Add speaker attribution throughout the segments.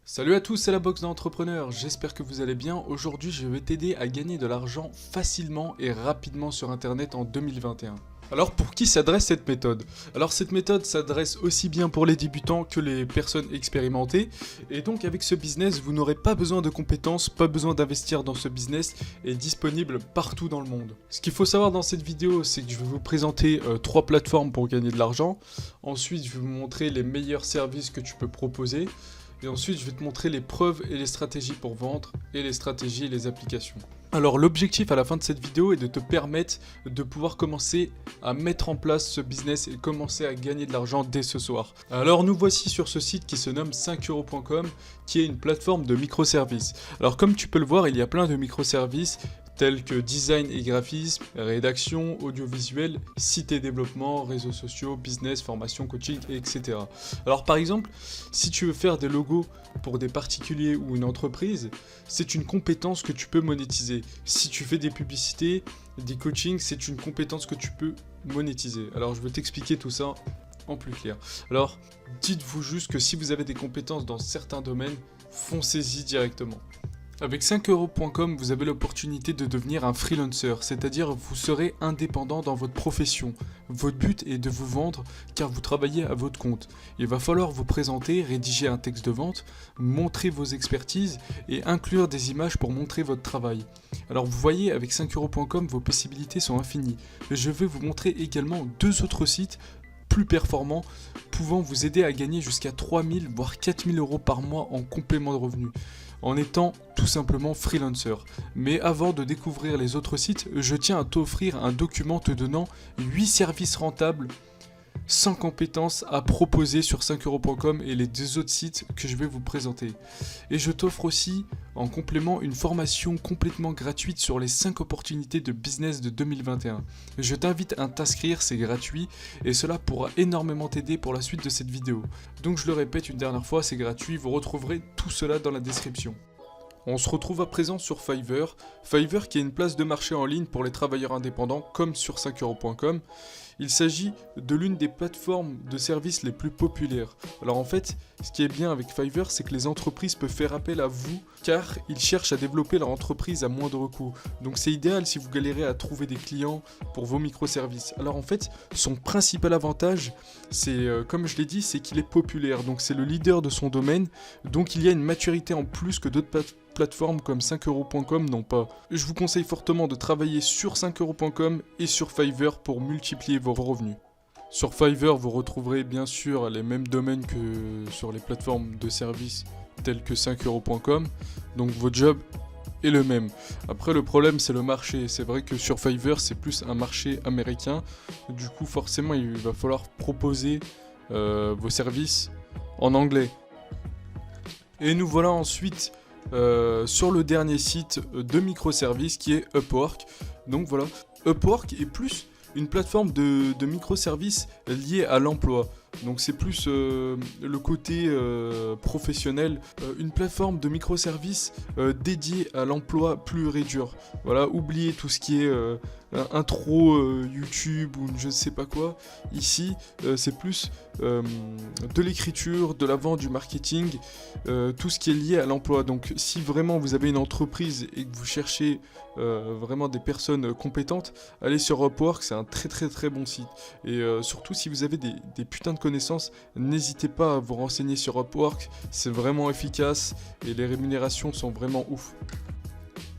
Speaker 1: Salut à tous, c'est la box d'entrepreneur, j'espère que vous allez bien. Aujourd'hui, je vais t'aider à gagner de l'argent facilement et rapidement sur internet en 2021. Alors pour qui s'adresse cette méthode? Alors cette méthode s'adresse aussi bien pour les débutants que les personnes expérimentées. Et donc avec ce business, vous n'aurez pas besoin de compétences, pas besoin d'investir dans ce business, est disponible partout dans le monde. Ce qu'il faut savoir dans cette vidéo, c'est que je vais vous présenter 3 plateformes pour gagner de l'argent. Ensuite, je vais vous montrer les meilleurs services que tu peux proposer. Et ensuite, je vais te montrer les preuves et les stratégies pour vendre, et les stratégies et les applications. Alors l'objectif à la fin de cette vidéo est de te permettre de pouvoir commencer à mettre en place ce business et commencer à gagner de l'argent dès ce soir. Alors nous voici sur ce site qui se nomme 5euros.com, qui est une plateforme de microservices. Alors comme tu peux le voir, il y a plein de microservices tels que design et graphisme, rédaction, audiovisuel, site et développement, réseaux sociaux, business, formation, coaching, etc. Alors par exemple, si tu veux faire des logos pour des particuliers ou une entreprise, c'est une compétence que tu peux monétiser. Si tu fais des publicités, des coachings, c'est une compétence que tu peux monétiser. Alors je vais t'expliquer tout ça en plus clair. Alors dites-vous juste que si vous avez des compétences dans certains domaines, foncez-y directement. Avec 5euros.com, vous avez l'opportunité de devenir un freelancer, c'est-à-dire vous serez indépendant dans votre profession. Votre but est de vous vendre car vous travaillez à votre compte. Il va falloir vous présenter, rédiger un texte de vente, montrer vos expertises et inclure des images pour montrer votre travail. Alors vous voyez, avec 5euros.com, vos possibilités sont infinies. Je vais vous montrer également 2 autres sites plus performants, pouvant vous aider à gagner jusqu'à 3000 voire 4000 euros par mois en complément de revenus, en étant tout simplement freelancer. Mais avant de découvrir les autres sites, je tiens à t'offrir un document te donnant 8 services rentables sans compétences à proposer sur 5euros.com et les 2 autres sites que je vais vous présenter. Et je t'offre aussi en complément une formation complètement gratuite sur les 5 opportunités de business de 2021. Je t'invite à t'inscrire, c'est gratuit et cela pourra énormément t'aider pour la suite de cette vidéo. Donc je le répète une dernière fois, c'est gratuit, vous retrouverez tout cela dans la description. On se retrouve à présent sur Fiverr. Fiverr qui est une place de marché en ligne pour les travailleurs indépendants comme sur 5euros.com. Il s'agit de l'une des plateformes de services les plus populaires. Alors en fait, ce qui est bien avec Fiverr, c'est que les entreprises peuvent faire appel à vous car ils cherchent à développer leur entreprise à moindre coût. Donc c'est idéal si vous galérez à trouver des clients pour vos microservices. Alors en fait, son principal avantage, c'est comme je l'ai dit, c'est qu'il est populaire. Donc c'est le leader de son domaine. Donc il y a une maturité en plus que d'autres plateformes comme 5euros.com n'ont pas. Je vous conseille fortement de travailler sur 5euros.com et sur Fiverr pour multiplier vos revenus. Sur Fiverr, vous retrouverez bien sûr les mêmes domaines que sur les plateformes de services telles que 5euros.com, donc votre job est le même. Après le problème c'est le marché, c'est vrai que sur Fiverr c'est plus un marché américain, du coup forcément il va falloir proposer vos services en anglais. Et nous voilà ensuite sur le dernier site de microservices qui est Upwork. Donc voilà, Upwork est plus une plateforme de microservices liée à l'emploi. Donc c'est plus le côté professionnel, une plateforme de microservices dédiée à l'emploi pur et dur. Voilà, oubliez tout ce qui est intro YouTube ou je ne sais pas quoi. Ici, c'est plus de l'écriture, de la vente, du marketing, tout ce qui est lié à l'emploi. Donc si vraiment vous avez une entreprise et que vous cherchez vraiment des personnes compétentes, allez sur Upwork, c'est un très bon site. Et surtout si vous avez des putains de connaissances, n'hésitez pas à vous renseigner sur Upwork, c'est vraiment efficace et les rémunérations sont vraiment ouf.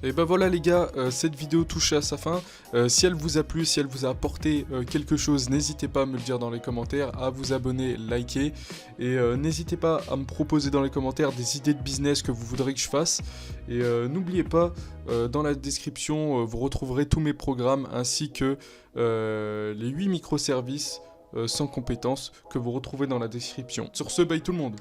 Speaker 1: Et ben voilà les gars, cette vidéo touche à sa fin. Si elle vous a plu, si elle vous a apporté quelque chose, n'hésitez pas à me le dire dans les commentaires, à vous abonner, liker. Et n'hésitez pas à me proposer dans les commentaires des idées de business que vous voudrez que je fasse. Et n'oubliez pas, dans la description, vous retrouverez tous mes programmes ainsi que les 8 microservices sans compétences que vous retrouvez dans la description. Sur ce, bye tout le monde.